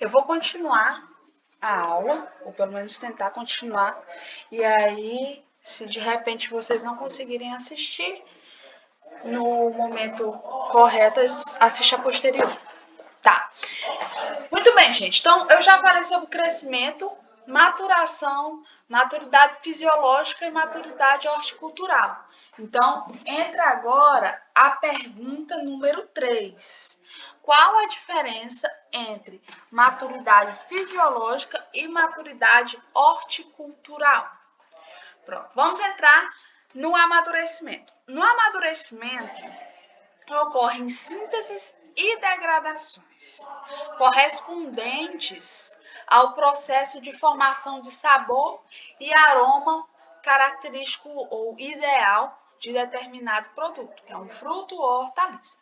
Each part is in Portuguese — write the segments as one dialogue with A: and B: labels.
A: Eu vou continuar a aula, ou pelo menos tentar continuar, e aí, se de repente vocês não conseguirem assistir no momento correto, assiste a posterior. Tá. Muito bem, gente. Então, eu já falei sobre crescimento, maturação, maturidade fisiológica e maturidade horticultural. Então, entra agora a pergunta número 3. Qual a diferença entre maturidade fisiológica e maturidade horticultural? Pronto, vamos entrar no amadurecimento. No amadurecimento, ocorrem sínteses e degradações correspondentes ao processo de formação de sabor e aroma característico ou ideal de determinado produto, que é um fruto ou hortaliça.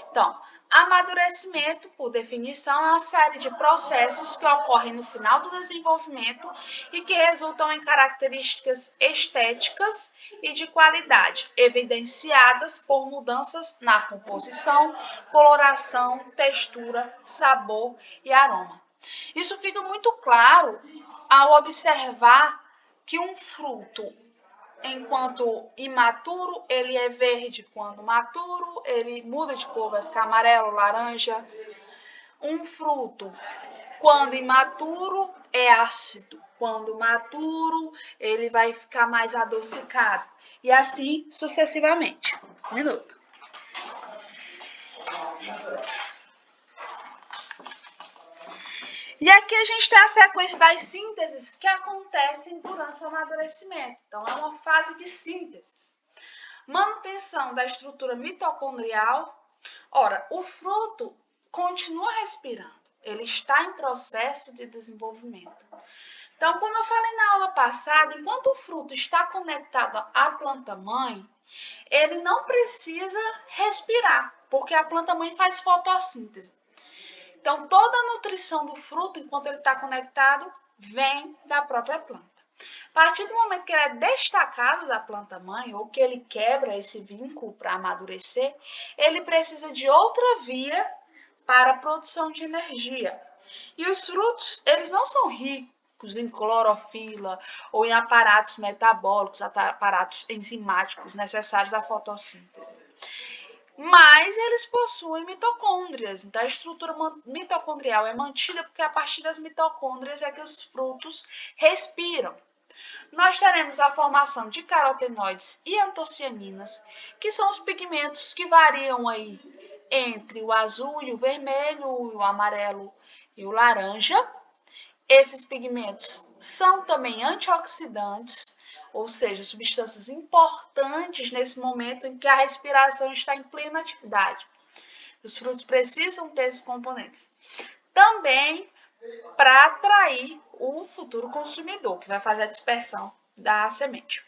A: Então, amadurecimento, por definição, é uma série de processos que ocorrem no final do desenvolvimento e que resultam em características estéticas e de qualidade, evidenciadas por mudanças na composição, coloração, textura, sabor e aroma. Isso fica muito claro ao observar que um fruto, enquanto imaturo, ele é verde. Quando maturo, ele muda de cor, vai ficar amarelo, laranja. Um fruto, quando imaturo, é ácido. Quando maturo, ele vai ficar mais adocicado. E assim sucessivamente. Um minuto. E aqui a gente tem a sequência das sínteses que acontecem durante o amadurecimento. Então, é uma fase de síntese. Manutenção da estrutura mitocondrial. Ora, o fruto continua respirando. Ele está em processo de desenvolvimento. Então, como eu falei na aula passada, enquanto o fruto está conectado à planta-mãe, ele não precisa respirar, porque a planta-mãe faz fotossíntese. Então, toda a nutrição do fruto, enquanto ele está conectado, vem da própria planta. A partir do momento que ele é destacado da planta-mãe, ou que ele quebra esse vínculo para amadurecer, ele precisa de outra via para a produção de energia. E os frutos, eles não são ricos em clorofila ou em aparatos metabólicos, aparatos enzimáticos necessários à fotossíntese. Mas eles possuem mitocôndrias. Então, a estrutura mitocondrial é mantida porque a partir das mitocôndrias é que os frutos respiram. Nós teremos a formação de carotenoides e antocianinas, que são os pigmentos que variam aí entre o azul e o vermelho, o amarelo e o laranja. Esses pigmentos são também antioxidantes, ou seja, substâncias importantes nesse momento em que a respiração está em plena atividade. Os frutos precisam ter esses componentes. Também para atrair o futuro consumidor, que vai fazer a dispersão da semente.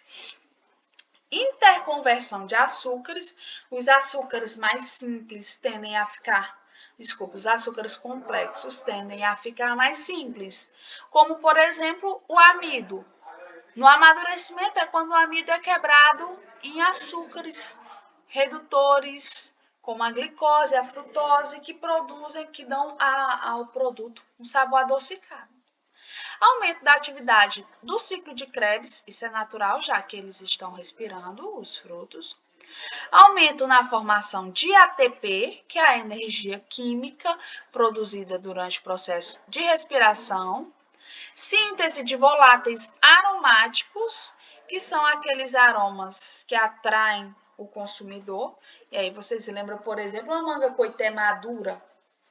A: Interconversão de açúcares. Os açúcares mais simples tendem a ficar, os açúcares complexos tendem a ficar mais simples, como, por exemplo, o amido. No amadurecimento é quando o amido é quebrado em açúcares redutores, como a glicose e a frutose, que dão ao produto um sabor adocicado. Aumento da atividade do ciclo de Krebs, isso é natural, já que eles estão respirando, os frutos. Aumento na formação de ATP, que é a energia química produzida durante o processo de respiração. Síntese de voláteis aromáticos, que são aqueles aromas que atraem o consumidor. E aí vocês se lembram, por exemplo, a manga coité madura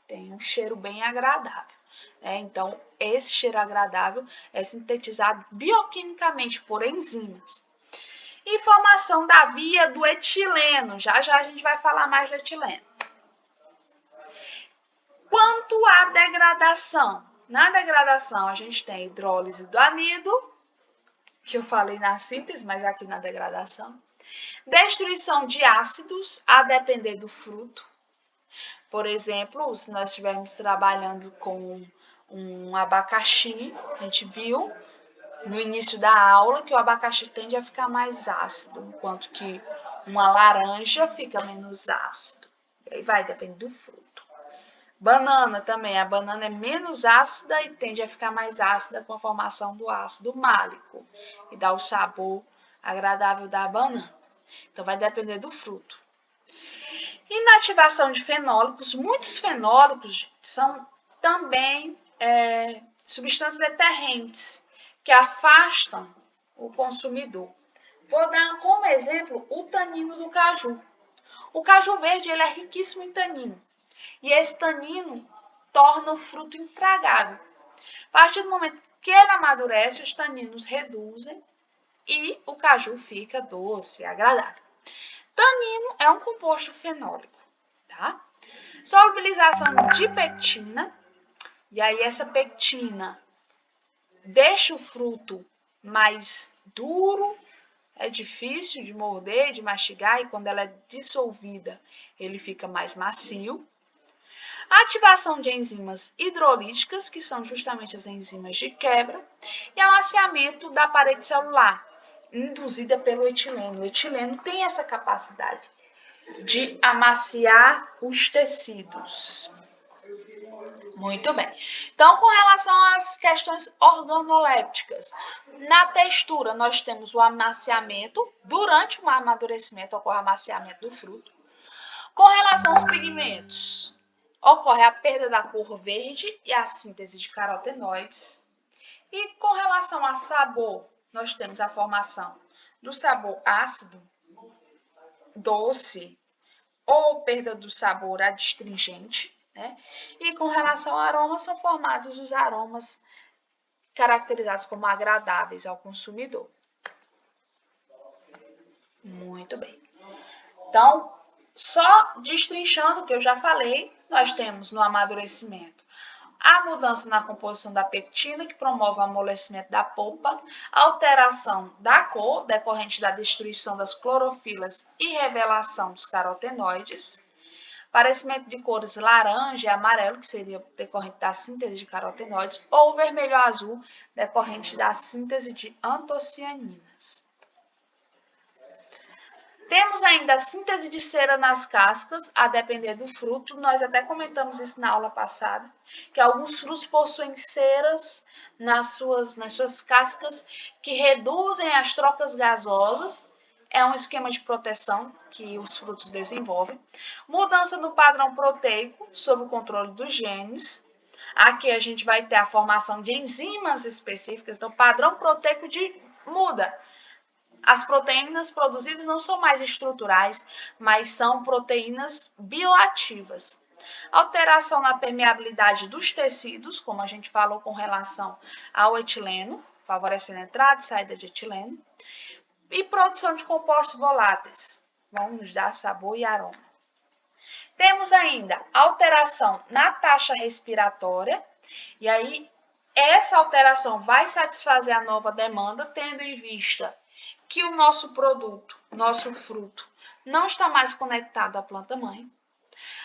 A: tem um cheiro bem agradável. Então, esse cheiro agradável é sintetizado bioquimicamente por enzimas. E formação da via do etileno. Já já a gente vai falar mais do etileno. Quanto à degradação, na degradação a gente tem a hidrólise do amido, que eu falei na síntese, mas aqui na degradação. Destruição de ácidos, a depender do fruto. Por exemplo, se nós estivermos trabalhando com um abacaxi, a gente viu no início da aula que o abacaxi tende a ficar mais ácido, enquanto que uma laranja fica menos ácido. E aí vai, depende do fruto. Banana também. A banana é menos ácida e tende a ficar mais ácida com a formação do ácido málico, e dá o sabor agradável da banana. Então, vai depender do fruto. Inativação de fenólicos. Muitos fenólicos são também substâncias deterrentes que afastam o consumidor. Vou dar como exemplo o tanino do caju. O caju verde ele é riquíssimo em tanino. E esse tanino torna o fruto intragável. A partir do momento que ele amadurece, os taninos reduzem e o caju fica doce, agradável. Tanino é um composto fenólico, tá? Solubilização de pectina, e aí essa pectina deixa o fruto mais duro, é difícil de morder, de mastigar, e quando ela é dissolvida, ele fica mais macio. Ativação de enzimas hidrolíticas, que são justamente as enzimas de quebra, e amaciamento da parede celular, induzida pelo etileno. O etileno tem essa capacidade de amaciar os tecidos. Muito bem. Então, com relação às questões organolépticas, na textura nós temos o amaciamento, durante o amadurecimento ocorre o amaciamento do fruto. Com relação aos pigmentos, ocorre a perda da cor verde e a síntese de carotenoides. E com relação a sabor, nós temos a formação do sabor ácido, doce ou perda do sabor adstringente, né? E com relação a aromas, são formados os aromas caracterizados como agradáveis ao consumidor. Muito bem. Então, só destrinchando o que eu já falei, nós temos no amadurecimento a mudança na composição da pectina, que promove o amolecimento da polpa, alteração da cor, decorrente da destruição das clorofilas e revelação dos carotenoides, aparecimento de cores laranja e amarelo, que seria decorrente da síntese de carotenoides, ou vermelho-azul, decorrente da síntese de antocianinas. Temos ainda a síntese de cera nas cascas, a depender do fruto. Nós até comentamos isso na aula passada, que alguns frutos possuem ceras nas suas cascas que reduzem as trocas gasosas. É um esquema de proteção que os frutos desenvolvem. Mudança no padrão proteico, sob o controle dos genes. Aqui a gente vai ter a formação de enzimas específicas, então o padrão proteico muda. As proteínas produzidas não são mais estruturais, mas são proteínas bioativas. Alteração na permeabilidade dos tecidos, como a gente falou com relação ao etileno, favorecendo a entrada e saída de etileno. E produção de compostos voláteis, vão nos dar sabor e aroma. Temos ainda alteração na taxa respiratória, e aí essa alteração vai satisfazer a nova demanda, tendo em vista que o nosso produto, nosso fruto, não está mais conectado à planta-mãe.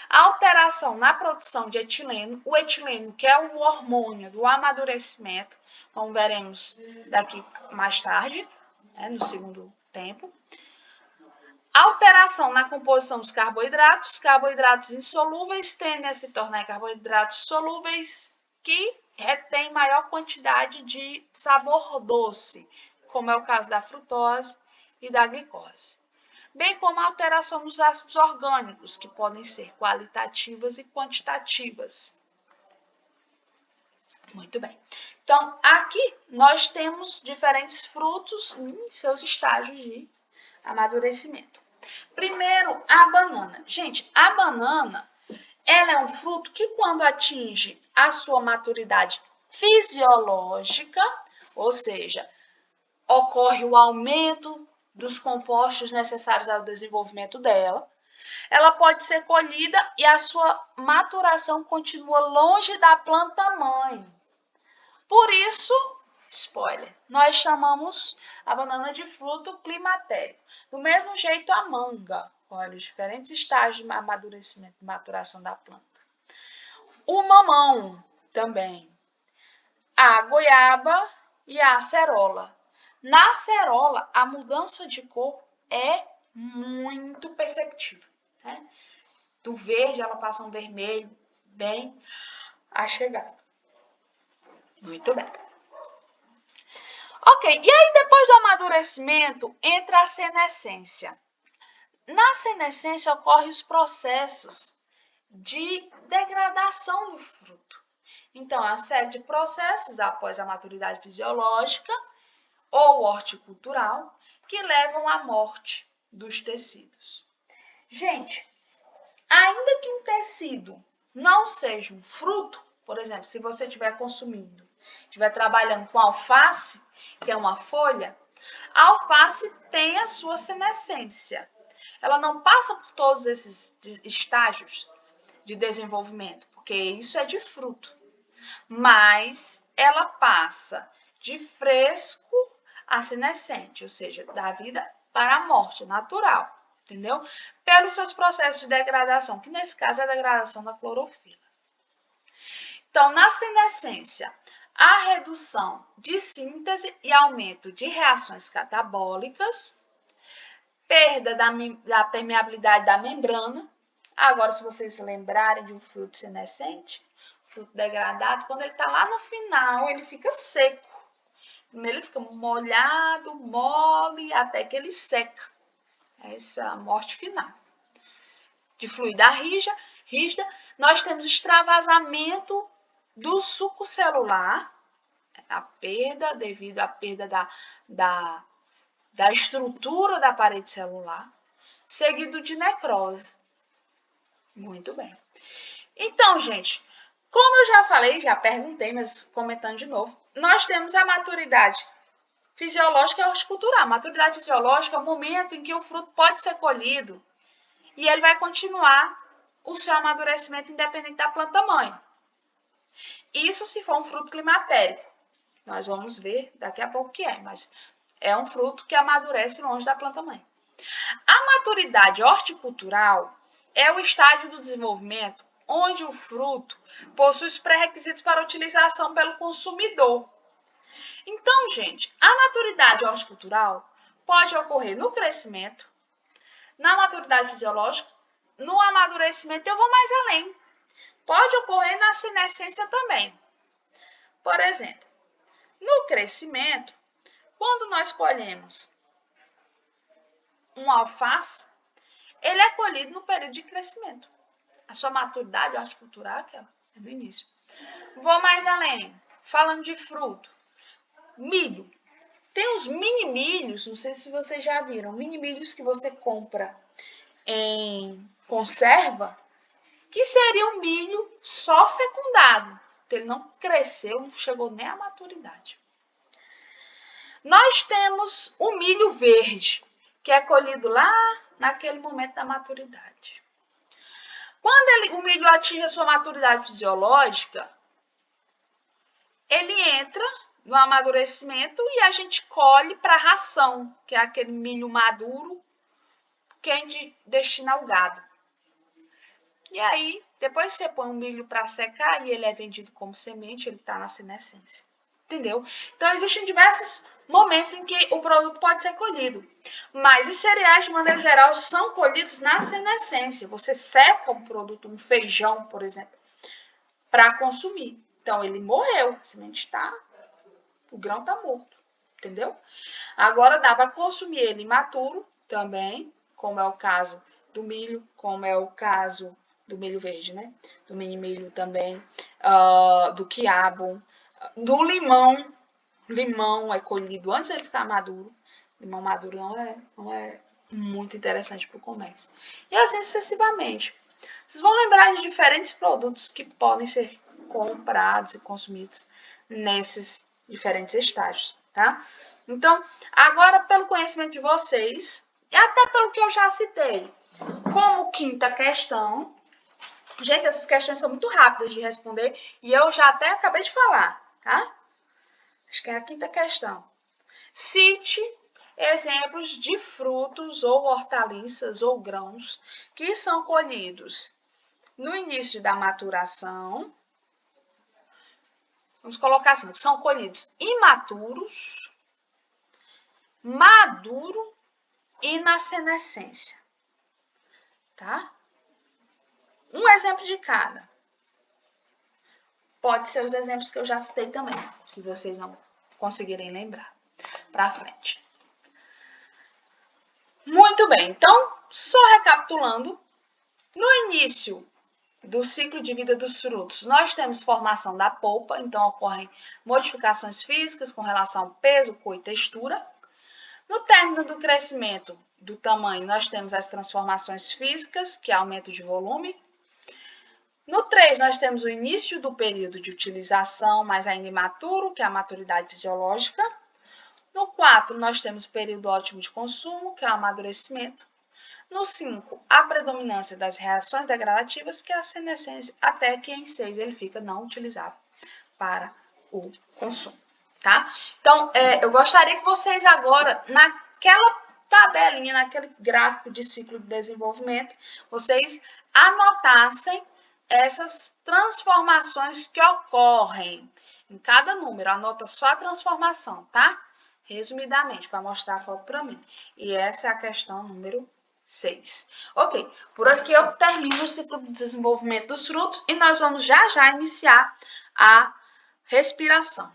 A: A alteração na produção de etileno, o etileno que é o hormônio do amadurecimento, como veremos daqui mais tarde, no segundo tempo. Alteração na composição dos carboidratos insolúveis tendem a se tornar carboidratos solúveis que retêm maior quantidade de sabor doce, como é o caso da frutose e da glicose, bem como a alteração nos ácidos orgânicos, que podem ser qualitativas e quantitativas. Muito bem. Então, aqui nós temos diferentes frutos em seus estágios de amadurecimento. Primeiro, a banana. Gente, a banana, ela é um fruto que quando atinge a sua maturidade fisiológica, ou seja, ocorre o aumento dos compostos necessários ao desenvolvimento dela, ela pode ser colhida e a sua maturação continua longe da planta-mãe. Por isso, spoiler, nós chamamos a banana de fruto climatério. Do mesmo jeito a manga, olha os diferentes estágios de amadurecimento e maturação da planta. O mamão também, a goiaba e a acerola. Na acerola, a mudança de cor é muito perceptível, né? Do verde ela passa um vermelho bem achegado. Muito bem. Ok, e aí depois do amadurecimento entra a senescência. Na senescência ocorrem os processos de degradação do fruto. Então, a série de processos após a maturidade fisiológica ou horticultural que levam à morte dos tecidos. Gente, ainda que um tecido não seja um fruto, por exemplo, se você estiver consumindo, estiver trabalhando com alface, que é uma folha, a alface tem a sua senescência. Ela não passa por todos esses estágios de desenvolvimento, porque isso é de fruto. Mas ela passa de fresco a senescente, ou seja, da vida para a morte natural, entendeu? Pelos seus processos de degradação, que nesse caso é a degradação da clorofila. Então, na senescência, a redução de síntese e aumento de reações catabólicas, perda da permeabilidade da membrana. Agora, se vocês se lembrarem de um fruto senescente, fruto degradado, quando ele está lá no final, ele fica seco. Primeiro ele fica molhado, mole, até que ele seca. Essa morte final. De fluida rígida, nós temos extravasamento do suco celular, a perda devido à perda da estrutura da parede celular, seguido de necrose. Muito bem. Então, gente, como eu já falei, já perguntei, mas comentando de novo, nós temos a maturidade fisiológica e horticultural. A maturidade fisiológica é o momento em que o fruto pode ser colhido e ele vai continuar o seu amadurecimento independente da planta-mãe. Isso se for um fruto climatérico. Nós vamos ver daqui a pouco o que é, mas é um fruto que amadurece longe da planta-mãe. A maturidade horticultural é o estágio do desenvolvimento onde o fruto possui os pré-requisitos para utilização pelo consumidor. Então, gente, a maturidade horticultural pode ocorrer no crescimento, na maturidade fisiológica, no amadurecimento, eu vou mais além. Pode ocorrer na senescência também. Por exemplo, no crescimento, quando nós colhemos um alface, ele é colhido no período de crescimento. A sua maturidade horticultural é no início. Vou mais além, falando de fruto. Milho. Tem os mini milhos, não sei se vocês já viram, mini milhos que você compra em conserva, que seria um milho só fecundado. Ele não cresceu, não chegou nem à maturidade. Nós temos o milho verde, que é colhido lá naquele momento da maturidade. Quando o milho atinge a sua maturidade fisiológica, ele entra no amadurecimento e a gente colhe para ração, que é aquele milho maduro que a gente destina ao gado. E aí, depois você põe um milho para secar e ele é vendido como semente, ele está na senescência. Entendeu? Então, existem diversos momentos em que o produto pode ser colhido. Mas os cereais, de maneira geral, são colhidos na senescência. Você seca um produto, um feijão, por exemplo, para consumir. Então, ele morreu, a semente está, o grão está morto, entendeu? Agora, dá para consumir ele imaturo também, como é o caso do milho, como é o caso do milho verde, né? Do mini milho também, do quiabo, do limão. Limão é colhido antes de ele ficar maduro. Limão maduro não é muito interessante para o comércio. E assim sucessivamente. Vocês vão lembrar de diferentes produtos que podem ser comprados e consumidos nesses diferentes estágios, tá? Então, agora pelo conhecimento de vocês, e até pelo que eu já citei, como quinta questão, gente, essas questões são muito rápidas de responder e eu já até acabei de falar, tá? Acho que é a quinta questão. Cite exemplos de frutos ou hortaliças ou grãos que são colhidos no início da maturação. Vamos colocar assim, são colhidos imaturos, maduro e na senescência. Tá? Um exemplo de cada. pode ser os exemplos que eu já citei também, se vocês não conseguirem lembrar. Para frente. Muito bem, então, só recapitulando, no início do ciclo de vida dos frutos, nós temos formação da polpa, então ocorrem modificações físicas com relação ao peso, cor e textura. No término do crescimento do tamanho, nós temos as transformações físicas, que é aumento de volume. No 3, nós temos o início do período de utilização, mas ainda imaturo, que é a maturidade fisiológica. No 4, nós temos o período ótimo de consumo, que é o amadurecimento. No 5, a predominância das reações degradativas, que é a senescência, até que em 6 ele fica não utilizável para o consumo, tá? Então, eu gostaria que vocês agora, naquela tabelinha, naquele gráfico de ciclo de desenvolvimento, vocês anotassem essas transformações que ocorrem em cada número. Anota só a transformação, tá? Resumidamente, para mostrar a foto para mim. E essa é a questão número 6. Ok, por aqui eu termino o ciclo de desenvolvimento dos frutos e nós vamos já iniciar a respiração.